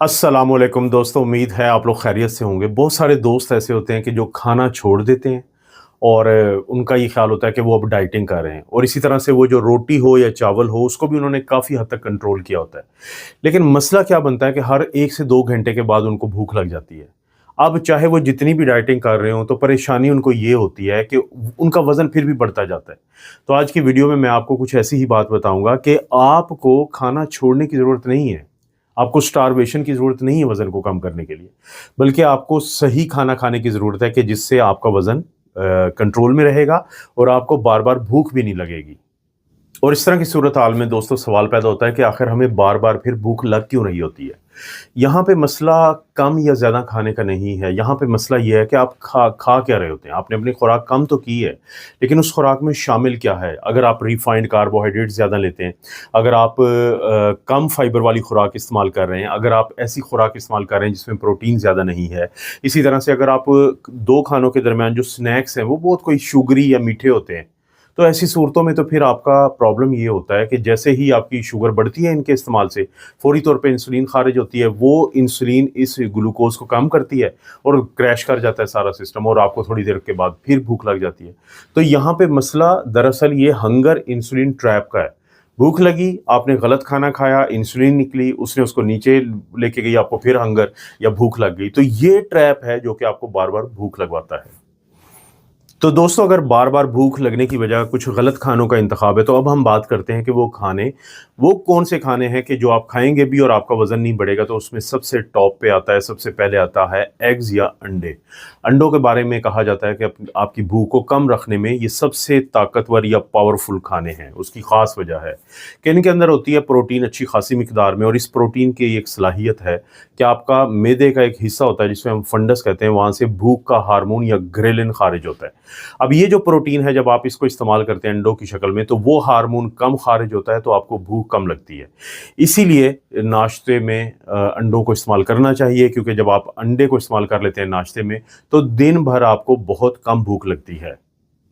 अस्सलामुअलैकुम दोस्तों, उम्मीद है आप लोग खैरियत से होंगे। बहुत सारे दोस्त ऐसे होते हैं कि जो खाना छोड़ देते हैं और उनका ये ख्याल होता है कि वो अब डाइटिंग कर रहे हैं और इसी तरह से वो जो रोटी हो या चावल हो उसको भी उन्होंने काफ़ी हद तक कंट्रोल किया होता है। लेकिन मसला क्या बनता है कि हर 1 से 2 घंटे के बाद उनको भूख लग जाती है। अब चाहे वो जितनी भी डाइटिंग कर रहे हों तो परेशानी उनको ये होती है कि उनका वज़न फिर भी बढ़ता जाता है। तो आज की वीडियो में मैं आपको कुछ ऐसी ही बात बताऊँगा कि आपको खाना छोड़ने की ज़रूरत नहीं है। आपको स्टारवेशन की ज़रूरत नहीं है वज़न को कम करने के लिए, बल्कि आपको सही खाना खाने की ज़रूरत है कि जिससे आपका वज़न कंट्रोल में रहेगा और आपको बार-बार भूख भी नहीं लगेगी। और इस तरह की सूरत-हाल में दोस्तों सवाल पैदा होता है कि आखिर हमें बार-बार फिर भूख लग क्यों रही होती है? यहाँ पे मसला कम या ज़्यादा खाने का नहीं है, यहाँ पे मसला ये है कि आप खा खा क्या रहे होते हैं? आपने अपनी खुराक कम तो की है, लेकिन उस खुराक में शामिल क्या है? अगर आप रिफाइंड कार्बोहाइड्रेट ज़्यादा लेते हैं, अगर आप कम फाइबर वाली खुराक इस्तेमाल कर रहे हैं, अगर आप ऐसी खुराक इस्तेमाल कर रहे हैं जिसमें प्रोटीन ज़्यादा नहीं है, इसी तरह से अगर आप 2 खानों के दरमियान जो स्नैक्स हैं, वो बहुत कोई शुगरी या मीठे होते हैं, तो ऐसी सूरतों में तो फिर आपका प्रॉब्लम ये होता है कि जैसे ही आपकी शुगर बढ़ती है इनके इस्तेमाल से, फ़ौरी तौर पे इंसुलिन ख़ारिज होती है, वो इंसुलिन इस ग्लूकोज़ को कम करती है और क्रैश कर जाता है सारा सिस्टम और आपको थोड़ी देर के बाद फिर भूख लग जाती है। तो यहाँ पे मसला दरअसल ये हंगर इंसुलिन ट्रैप का है। भूख लगी, आपने गलत खाना खाया, इंसुलिन निकली, उसने उसको नीचे लेके गई, आपको फिर हंगर या भूख लग गई। तो ये ट्रैप है जो कि आपको बार-बार भूख लगवाता है। तो दोस्तों अगर बार-बार भूख लगने की वजह कुछ गलत खानों का इंतखाब है, तो अब हम बात करते हैं कि वो कौन से खाने हैं कि जो आप खाएँगे भी और आपका वज़न नहीं बढ़ेगा, तो उसमें सबसे टॉप पे आता है, सबसे पहले आता है एग्स या अंडे। अंडों के बारे में कहा जाता है कि आपकी भूख को कम रखने में ये सबसे ताकतवर या पावरफुल खाने हैं। उसकी ख़ास वजह है कि इनके अंदर होती है प्रोटीन अच्छी खासी मिकदार में और इस प्रोटीन की एक सलाहियत है कि आपका मैदे का एक हिस्सा होता है जिसमें हम फंडस कहते हैं, वहाँ से भूख का हार्मोन या ग्रेलिन ख़ारिज होता है। अब ये जो प्रोटीन है जब आप इसको इस्तेमाल करते हैं अंडों की शक्ल में तो वो हार्मोन कम खारिज होता है तो आपको भूख कम लगती है। इसीलिए नाश्ते में अंडों को इस्तेमाल करना चाहिए क्योंकि जब आप अंडे को इस्तेमाल कर लेते हैं नाश्ते में तो दिन भर आपको बहुत कम भूख लगती है।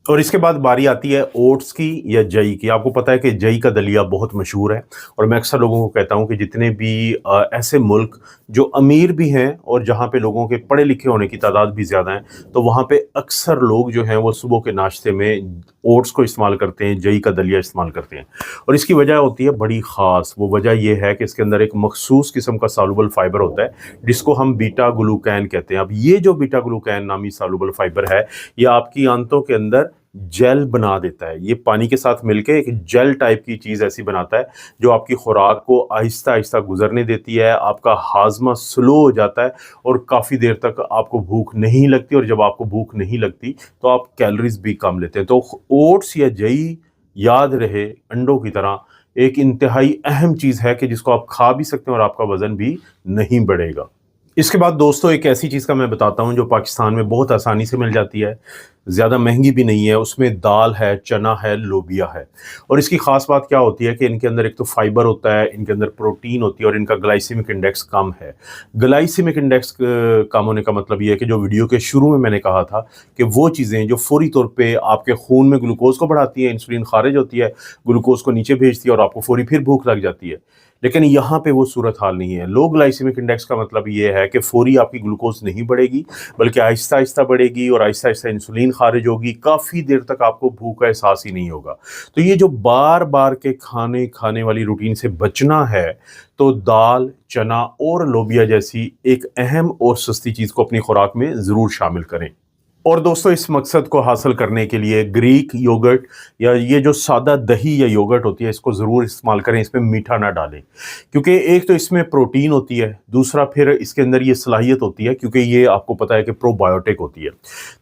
और इसके बाद बारी आती है ओट्स की या जई की। आपको पता है कि जई का दलिया बहुत मशहूर है और मैं अक्सर लोगों को कहता हूँ कि जितने भी ऐसे मुल्क जो अमीर भी हैं और जहाँ पे लोगों के पढ़े लिखे होने की तादाद भी ज़्यादा है, तो वहाँ पे अक्सर लोग जो हैं वो सुबह के नाश्ते में ओट्स को इस्तेमाल करते हैं, जई का दलिया इस्तेमाल करते हैं। और इसकी वजह होती है बड़ी ख़ास, वो वजह ये है कि इसके अंदर एक मखसूस किस्म का सॉल्युबल फ़ाइबर होता है, जिसको हम बीटा ग्लूकैन कहते हैं। अब ये जो बीटा ग्लूकैन नामी सॉल्युबल फ़ाइबर है, ये आपकी आंतों के अंदर जेल बना देता है। ये पानी के साथ मिलके एक जेल टाइप की चीज़ ऐसी बनाता है, जो आपकी खुराक को आहिस्ता-आहिस्ता गुज़रने देती है, आपका हाज़मा स्लो हो जाता है और काफ़ी देर तक आपको भूख नहीं लगती और जब आपको भूख नहीं लगती, तो आप कैलोरीज़ भी कम लेते हैं। तो ओट्स या जई याद रहे अंडों की तरह एक इंतहाई अहम चीज़ है कि जिसको आप खा भी सकते हैं और आपका वज़न भी नहीं बढ़ेगा। इसके बाद दोस्तों एक ऐसी चीज़ का मैं बताता हूँ जो पाकिस्तान में बहुत आसानी से मिल जाती है, ज़्यादा महंगी भी नहीं है, उसमें दाल है, चना है, लोबिया है। और इसकी ख़ास बात क्या होती है कि इनके अंदर एक तो फाइबर होता है, इनके अंदर प्रोटीन होती है और इनका ग्लाइसेमिक इंडेक्स कम है। ग्लाइसेमिक इंडेक्स कम होने का मतलब ये है कि जो वीडियो के शुरू में मैंने कहा था कि वो चीज़ें जो फ़ौरी तौर पे आपके खून में ग्लूकोज़ को बढ़ाती हैं, इंसुलिन ख़ारिज होती है, ग्लूकोज़ को नीचे भेजती है और आपको फ़ौरी फिर भूख लग जाती है। लेकिन यहाँ पे वो सूरत हाल नहीं है। लो ग्लाइसेमिक इंडेक्स का मतलब ये है कि फ़ौरी आपकी ग्लूकोज़ नहीं बढ़ेगी, बल्कि आहिस्ता-आहिस्ता बढ़ेगी और आहिस्ता-आहिस्ता इंसुलिन ख़ारिज होगी, काफ़ी देर तक आपको भूख का एहसास ही नहीं होगा। तो ये जो बार-बार के खाने खाने वाली रूटीन से बचना है, तो दाल, चना और लोबिया जैसी एक अहम और सस्ती चीज़ को अपनी खुराक में ज़रूर शामिल करें। और दोस्तों इस मकसद को हासिल करने के लिए ग्रीक योगर्ट या ये जो सादा दही या योगर्ट होती है इसको ज़रूर इस्तेमाल करें, इसमें मीठा ना डालें। क्योंकि एक तो इसमें प्रोटीन होती है, दूसरा फिर इसके अंदर ये सलाहियत होती है क्योंकि ये आपको पता है कि प्रोबायोटिक होती है।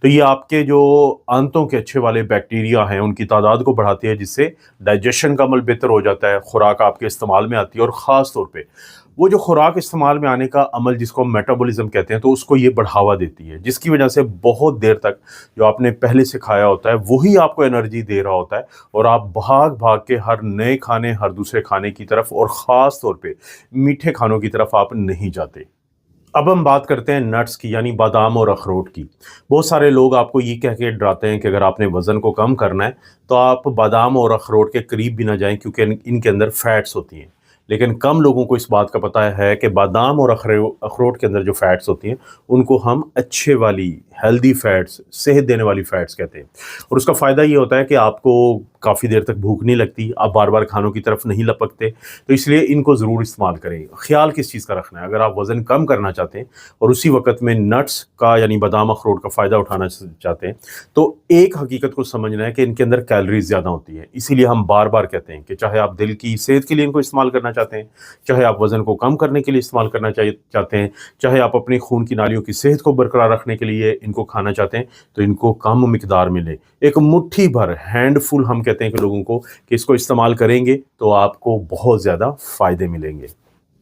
तो ये आपके जो आंतों के अच्छे वाले बैक्टीरिया हैं उनकी तादाद को बढ़ाती है जिससे डाइजेशन का अमल बेहतर हो जाता है, खुराक आपके इस्तेमाल में आती है और ख़ास तौर पे वो जो खुराक इस्तेमाल में आने का अमल जिसको हम मेटाबॉलिज्म कहते हैं तो उसको ये बढ़ावा देती है, जिसकी वजह से बहुत देर तक जो आपने पहले से खाया होता है वही आपको एनर्जी दे रहा होता है और आप भाग-भाग के हर नए खाने, हर दूसरे खाने की तरफ और ख़ास तौर पे मीठे खानों की तरफ आप नहीं जाते। अब हम बात करते हैं नट्स की यानी बादाम और अखरोट की। बहुत सारे लोग आपको ये कह के डराते हैं कि अगर आपने वज़न को कम करना है, तो आप बादाम और अखरोट के करीब भी ना जाएँ क्योंकि इनके अंदर फैट्स होती हैं। लेकिन कम लोगों को इस बात का पता है कि बादाम और अखरोट के अंदर जो फैट्स होती हैं उनको हम अच्छे वाली हेल्दी फैट्स, सेहत देने वाली फैट्स कहते हैं। और उसका फ़ायदा ये होता है कि आपको काफ़ी देर तक भूख नहीं लगती, आप बार-बार खानों की तरफ नहीं लपकते, तो इसलिए इनको ज़रूर इस्तेमाल करें। ख़्याल किस चीज़ का रखना है, अगर आप वज़न कम करना चाहते हैं और उसी वक़्त में नट्स का यानी बादाम अखरोट का फ़ायदा उठाना चाहते हैं, तो एक हकीकत को समझना है कि इनके अंदर कैलोरीज़ ज़्यादा होती हैं। इसीलिए हम बार-बार कहते हैं कि चाहे आप दिल की सेहत के लिए इनको इस्तेमाल करना चाहते हैं, चाहे आप वज़न को कम करने के लिए इस्तेमाल करना चाहते हैं, चाहे आप अपनी खून की नालियों की सेहत को बरकरार रखने के लिए इनको खाना चाहते हैं, तो इनको कम मिकदार में लें। एक मुट्ठी भर, हैंडफुल हम कहते हैं कि लोगों को कि इसको इस्तेमाल करेंगे तो आपको बहुत ज़्यादा फ़ायदे मिलेंगे।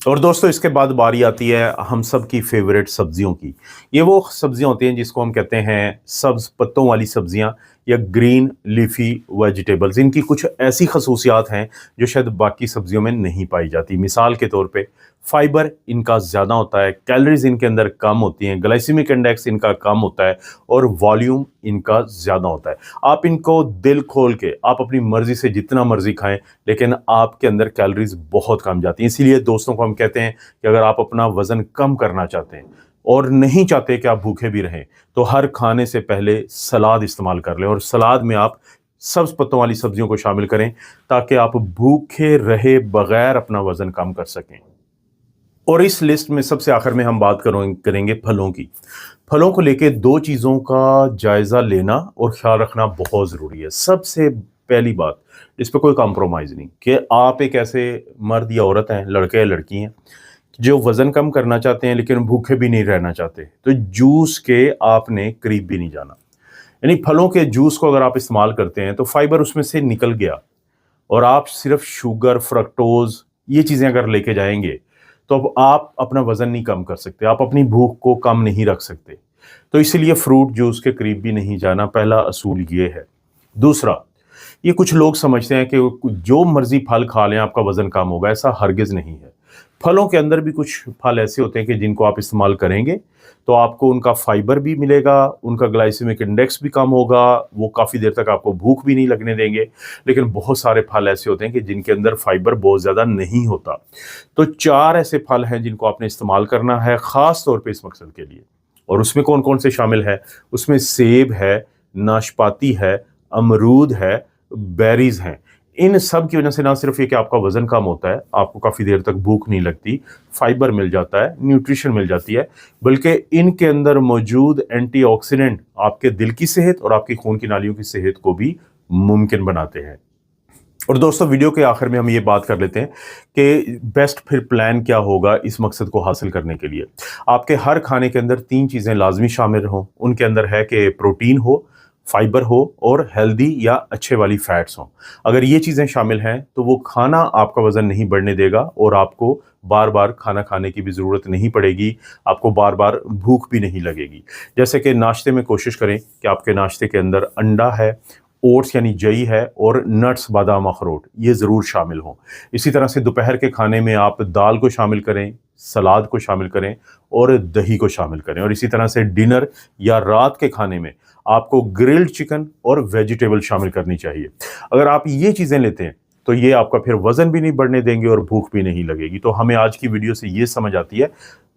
और दोस्तों इसके बाद बारी आती है हम सब की फेवरेट सब्जियों की। ये वो सब्जियां होती हैं जिसको हम कहते हैं सब्ज़ पत्तों वाली सब्जियां या ग्रीन लीफी वेजिटेबल्स। इनकी कुछ ऐसी खसूसियात हैं जो शायद बाकी सब्जियों में नहीं पाई जाती। मिसाल के तौर पे फाइबर इनका ज़्यादा होता है, कैलोरीज इनके अंदर कम होती हैं, ग्लाइसेमिक इंडेक्स इनका कम होता है और वॉल्यूम इनका ज़्यादा होता है। आप इनको दिल खोल के आप अपनी मर्ज़ी से जितना मर्ज़ी खाएं, लेकिन आपके अंदर कैलोरीज बहुत कम जाती हैं। इसीलिए दोस्तों को हम कहते हैं कि अगर आप अपना वज़न कम करना चाहते हैं और नहीं चाहते कि आप भूखे भी रहें, तो हर खाने से पहले सलाद इस्तेमाल कर लें और सलाद में आप सब्ज़ पत्तों वाली सब्जियों को शामिल करें ताकि आप भूखे रहे बगैर अपना वज़न कम कर सकें। और इस लिस्ट में सबसे आखिर में हम बात करेंगे फलों की। फलों को लेके 2 चीज़ों का जायज़ा लेना और ख़्याल रखना बहुत ज़रूरी है। सबसे पहली बात, इस पे कोई कॉम्प्रोमाइज़ नहीं कि आप एक ऐसे मर्द या औरत हैं, लड़के या लड़की हैं, जो वज़न कम करना चाहते हैं लेकिन भूखे भी नहीं रहना चाहते, तो जूस के आपने करीब भी नहीं जाना। यानी फलों के जूस को अगर आप इस्तेमाल करते हैं तो फाइबर उसमें से निकल गया और आप सिर्फ शुगर, फ्रक्टोज़ ये चीज़ें अगर लेके जाएँगे, तो अब आप अपना वज़न नहीं कम कर सकते, आप अपनी भूख को कम नहीं रख सकते। तो इसीलिए फ्रूट जूस के करीब भी नहीं जाना, पहला असूल ये है। दूसरा, ये कुछ लोग समझते हैं कि जो मर्ज़ी फल खा लें आपका वज़न कम होगा, ऐसा हरगिज़ नहीं है। फलों के अंदर भी कुछ फल ऐसे होते हैं कि जिनको आप इस्तेमाल करेंगे तो आपको उनका फाइबर भी मिलेगा, उनका ग्लाइसेमिक इंडेक्स भी कम होगा, वो काफ़ी देर तक आपको भूख भी नहीं लगने देंगे। लेकिन बहुत सारे फल ऐसे होते हैं कि जिनके अंदर फाइबर बहुत ज़्यादा नहीं होता। तो 4 ऐसे फल हैं जिनको आपने इस्तेमाल करना है ख़ास तौर पे इस मकसद के लिए। और उसमें कौन-कौन से शामिल है? उसमें सेब है, नाशपाती है, अमरूद है, बेरीज़ हैं। इन सब की वजह से ना सिर्फ ये कि आपका वज़न कम होता है, आपको काफ़ी देर तक भूख नहीं लगती, फाइबर मिल जाता है, न्यूट्रिशन मिल जाती है, बल्कि इनके अंदर मौजूद एंटीऑक्सीडेंट आपके दिल की सेहत और आपकी खून की नालियों की सेहत को भी मुमकिन बनाते हैं। और दोस्तों वीडियो के आखिर में हम ये बात कर लेते हैं कि बेस्ट फिर प्लान क्या होगा इस मकसद को हासिल करने के लिए। आपके हर खाने के अंदर 3 चीज़ें लाज़मी शामिल हों। उनके अंदर है कि प्रोटीन हो, फाइबर हो और हेल्दी या अच्छे वाली फैट्स हों। अगर ये चीज़ें शामिल हैं तो वो खाना आपका वज़न नहीं बढ़ने देगा और आपको बार-बार खाना खाने की भी ज़रूरत नहीं पड़ेगी, आपको बार-बार भूख भी नहीं लगेगी। जैसे कि नाश्ते में कोशिश करें कि आपके नाश्ते के अंदर अंडा है, ओट्स यानी जई है और नट्स, बादाम, अखरोट ये ज़रूर शामिल हों। इसी तरह से दोपहर के खाने में आप दाल को शामिल करें, सलाद को शामिल करें और दही को शामिल करें। और इसी तरह से डिनर या रात के खाने में आपको ग्रिल्ड चिकन और वेजिटेबल शामिल करनी चाहिए। अगर आप ये चीज़ें लेते हैं तो ये आपका फिर वज़न भी नहीं बढ़ने देंगे और भूख भी नहीं लगेगी। तो हमें आज की वीडियो से ये समझ आती है,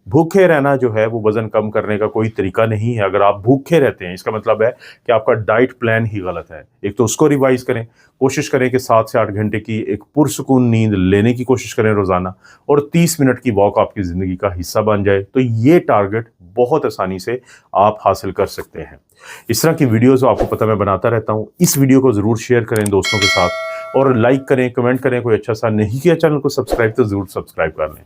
भूखे रहना जो है वो वज़न कम करने का कोई तरीका नहीं है। अगर आप भूखे रहते हैं इसका मतलब है कि आपका डाइट प्लान ही गलत है। एक तो उसको रिवाइज़ करें, कोशिश करें कि 7 से 8 घंटे की एक पुरसुकून नींद लेने की कोशिश करें रोज़ाना और 30 मिनट की वॉक आपकी ज़िंदगी का हिस्सा बन जाए, तो ये टारगेट बहुत आसानी से आप हासिल कर सकते हैं। इस तरह की वीडियोज़ आपको पता मैं बनाता रहता हूँ। इस वीडियो को ज़रूर शेयर करें दोस्तों के साथ और लाइक करें, कमेंट करें। कोई अच्छा सा नहीं किया चैनल को सब्सक्राइब तो ज़रूर सब्सक्राइब कर लें।